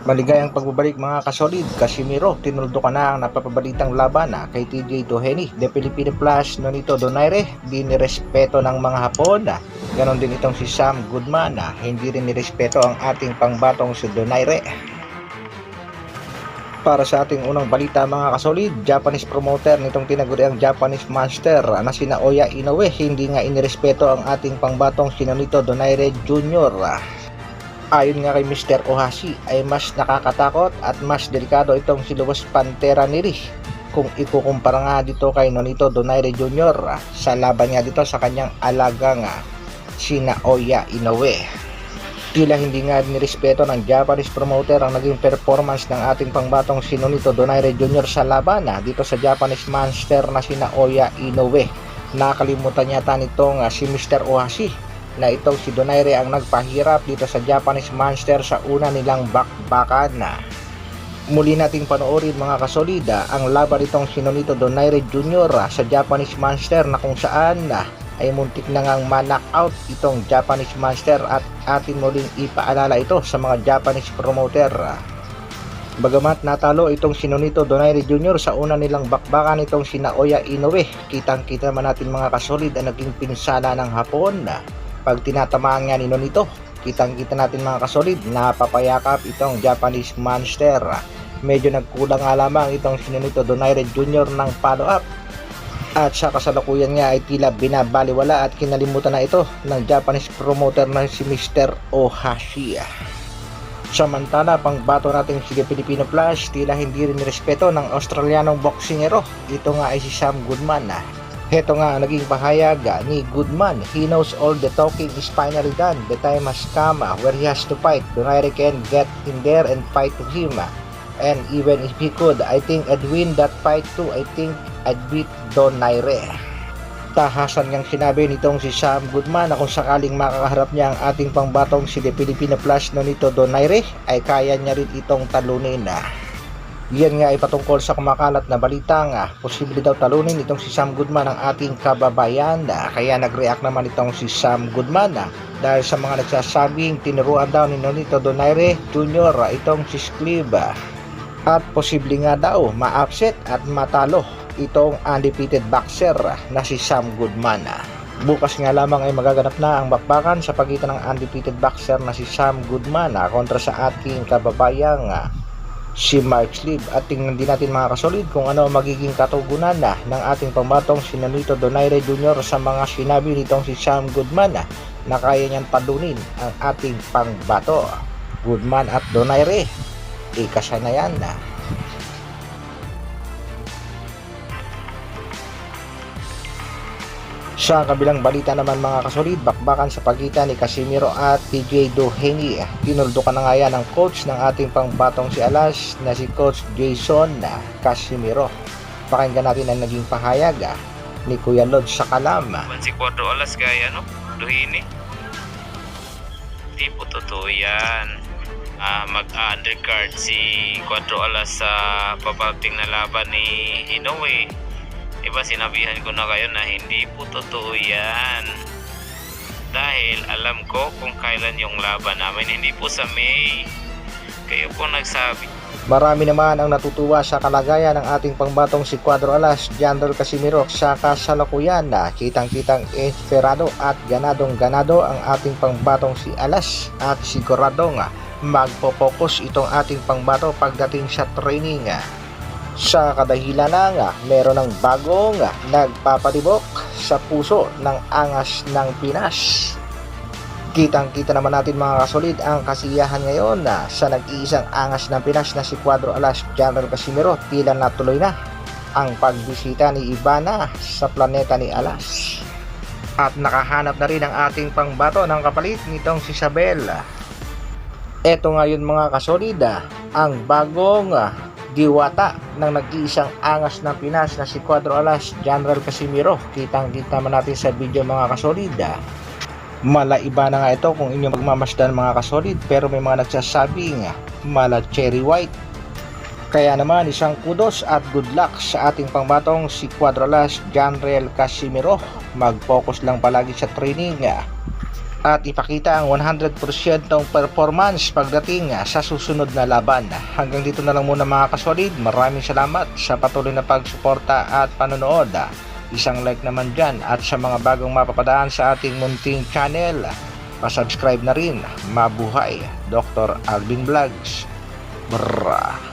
Maligayang pagbabalik mga kasolid, Casimiro, tinuldo ka na ang napapabalitang laban kay TJ Doheny de Filipino Plus Nonito Donaire, di nirespeto ng mga Hapon. Ganon din itong si Sam Goodman, hindi rin nirespeto ang ating pangbatong si Donaire. Para sa ating unang balita mga kasolid, Japanese promoter nitong tinaguriang Japanese Monster na si Naoya Inoue, hindi nga inirespeto ang ating pangbatong si Nonito Donaire Jr. Ayon nga kay Mr. Ohashi ay mas nakakatakot at mas delikado itong si Luis Pantera Neri kung ikukumpara nga dito kay Nonito Donaire Jr. sa laban nga dito sa kanyang alaga nga si Naoya Inoue. Tila hindi nga nirespeto ng Japanese promoter ang naging performance ng ating pangbatong si Nonito Donaire Jr. sa laban dito sa Japanese Monster na si Naoya Inoue. Nakalimutan yata nitong si Mr. Ohashi na itong si Donaire ang nagpahirap dito sa Japanese Monster sa una nilang bakbakan. Muli nating panoorin mga kasolida ang laban itong si Nonito Donaire Jr. sa Japanese Monster na kung saan ay muntik na ngang ma-knockout itong Japanese Monster at atin muling ipaalala ito sa mga Japanese promoter. Bagamat natalo itong si Nonito Donaire Jr. sa una nilang bakbakan itong si Naoya Inoue, kitang-kita naman natin mga kasolid ang naging pinsala ng Hapon. Pag tinatamaan nga ni Nonito, kitang-kita natin mga kasolid, napapayakap itong Japanese Monster. Medyo nagkulang nga lamang itong si Nonito Donaire Jr. ng follow-up. At sa kasalukuyan nga ay tila binabaliwala at kinalimutan na ito ng Japanese promoter na si Mr. Ohashi. Samantala, pangbato natin si Filipino Plus, tila hindi rin respeto ng Australianong boksingero. Ito nga ay si Sam Goodman. Heto nga naging pahayag ni Goodman. He knows all the talking is finally done. The time has come where he has to fight. Donaire can get in there and fight to him. And even if he could, I think I'd win that fight too. I think I'd beat Donaire. Tahasan niyang sinabi nitong si Sam Goodman na kung sakaling makakaharap niya ang ating pangbatong si Filipino Plus Nonito Donaire ay kaya niya rin itong talunin. Yan nga ay patungkol sa kumakalat na balita nga posible daw talunin itong si Sam Goodman ang ating kababayan. Kaya nag-react naman itong si Sam Goodman dahil sa mga nagsasabing tinuruan daw ni Nonito Donaire Jr. itong si Clive at posible nga daw ma-upset at matalo itong undefeated boxer na si Sam Goodman. Bukas nga lamang ay magaganap na ang bakbakan sa pagitan ng undefeated boxer na si Sam Goodman kontra sa ating kababayang si Mark Clive. At tingnan din natin mga kasolid kung ano magiging katugunan ng ating pambatong si Nonito Donaire Jr. sa mga sinabi nitong si Sam Goodman na kaya niyang talunin ang ating pangbato. Goodman at Donaire, ikasanayan na. Sa kabilang balita naman mga kasolid, bakbakan sa pagitan ni Casimiro at TJ Doheny. Tinuldo ka na nga yan ng coach ng ating pangbatong si Alas na si Coach Jason Casimiro. Pakinggan natin ang naging pahayag ni Kuya Lod sa Kalam. Si Cuadro Alas gaya Doheny. Di po totoo yan. Mag-undercard si Cuadro Alas sa papating na laban ni Inoue. Diba sinabihan ko na kayo na hindi po totoo yan. Dahil alam ko kung kailan yung laban namin, hindi po sa May. Kayo po nagsabi. Marami naman ang natutuwa sa kalagayan ng ating pangbatong si Cuadro Alas, Jandol Casimiro sa kasalukuyan. Kitang-kitang inspirado at ganadong-ganado ang ating pangbatong si Alas at siguradong magpo-focus itong ating pangbato pagdating sa training. Sa kadahilan nga, meron ng bagong nagpapatibok sa puso ng angas ng Pinas. Kitang-kita naman natin mga kasolid ang kasiyahan ngayon sa nag-iisang angas ng Pinas na si Cuadro Alas, Jandol Casimiro. Tila natuloy na ang pagbisita ni Ivana sa planeta ni Alas. At nakahanap na rin ang ating pangbato ng kapalit nitong si Isabel. Eto ngayon mga kasolid, ang bagong diwata ng nag-iisang angas ng Pinas na si Cuadro Alas, Jandol Casimiro. Kitang-kita naman natin sa video mga kasolid. Malaiba na nga ito kung inyong magmamasdan mga kasolid, pero may mga nagsasabing mala cherry white. Kaya naman isang kudos at good luck sa ating pangbatong si Cuadro Alas, Jandol Casimiro. Mag-focus lang palagi sa training. at ipakita ang 100% performance pagdating sa susunod na laban. Hanggang dito na lang muna mga kasolid. Maraming salamat sa patuloy na pagsuporta at panonood. Isang like naman dyan, at sa mga bagong mapapadaan sa ating munting channel, pasubscribe na rin. Mabuhay, Dr. Alvin Vlogs. Brrrr.